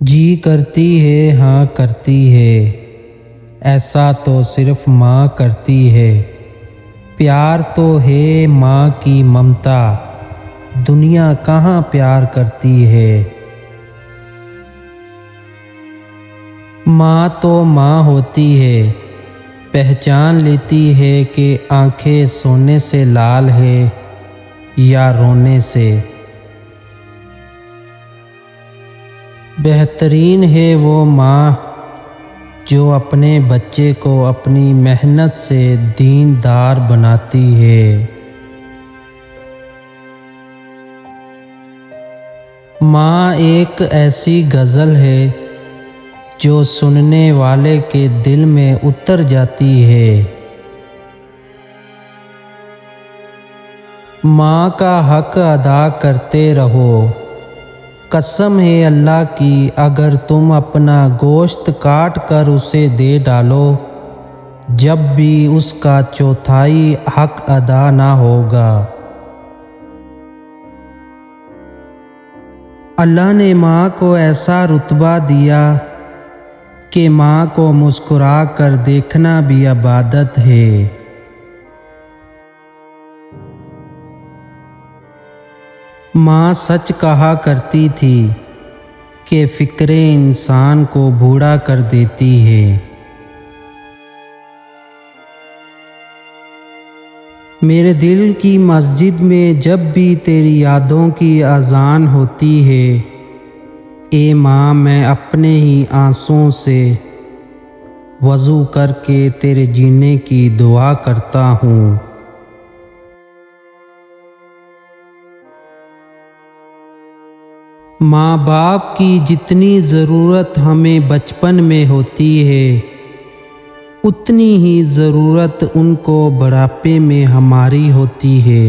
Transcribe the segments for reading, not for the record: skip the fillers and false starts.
जी करती है हाँ करती है, ऐसा तो सिर्फ माँ करती है। प्यार तो है माँ की ममता, दुनिया कहाँ प्यार करती है। माँ तो माँ होती है, पहचान लेती है कि आंखें सोने से लाल है या रोने से। बेहतरीन है वो माँ जो अपने बच्चे को अपनी मेहनत से दीनदार बनाती है। माँ एक ऐसी गज़ल है जो सुनने वाले के दिल में उतर जाती है। माँ का हक अदा करते रहो, कसम है अल्लाह की, अगर तुम अपना गोश्त काट कर उसे दे डालो, जब भी उसका चौथाई हक अदा ना होगा। अल्लाह ने माँ को ऐसा रुतबा दिया कि माँ को मुस्कुरा कर देखना भी इबादत है। माँ सच कहा करती थी कि फ़िक्रे इंसान को बूढ़ा कर देती है। मेरे दिल की मस्जिद में जब भी तेरी यादों की अज़ान होती है, ए माँ मैं अपने ही आंसुओं से वज़ू करके तेरे जीने की दुआ करता हूँ। माँ बाप की जितनी ज़रूरत हमें बचपन में होती है, उतनी ही ज़रूरत उनको बुढ़ापे में हमारी होती है।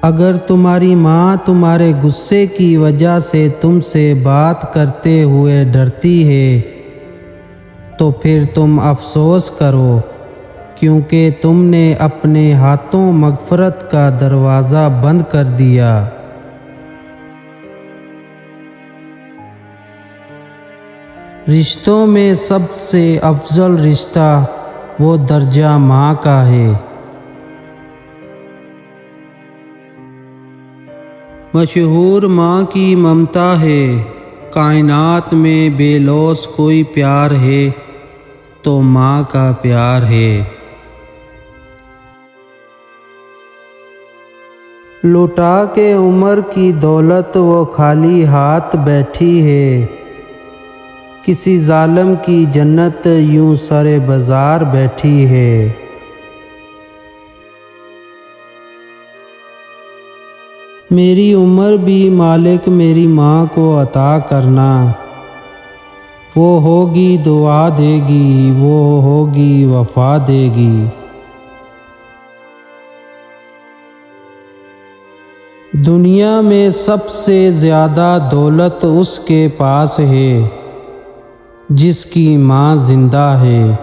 अगर तुम्हारी माँ तुम्हारे गुस्से की वजह से तुमसे बात करते हुए डरती है, तो फिर तुम अफ़सोस करो, क्योंकि तुमने अपने हाथों मग़फ़िरत का दरवाज़ा बंद कर दिया। रिश्तों में सबसे अफजल रिश्ता वो दर्जा माँ का है। मशहूर माँ की ममता है, कायनात में बेलौस कोई प्यार है तो माँ का प्यार है। लुटा के उम्र की दौलत वो खाली हाथ बैठी है, किसी जालिम की जन्नत यूं सरे बाजार बैठी है। मेरी उम्र भी मालिक मेरी माँ को अता करना, वो होगी दुआ देगी, वो होगी वफा देगी। दुनिया में सबसे ज़्यादा दौलत उसके पास है जिसकी माँ जिंदा है।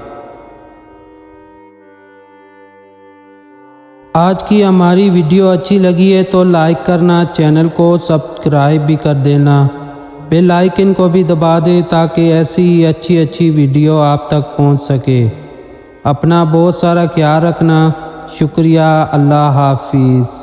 आज की हमारी वीडियो अच्छी लगी है तो लाइक करना, चैनल को सब्सक्राइब भी कर देना, बेल आइकन को भी दबा दें ताकि ऐसी अच्छी वीडियो आप तक पहुंच सके। अपना बहुत सारा ख्याल रखना। शुक्रिया। अल्लाह हाफिज़।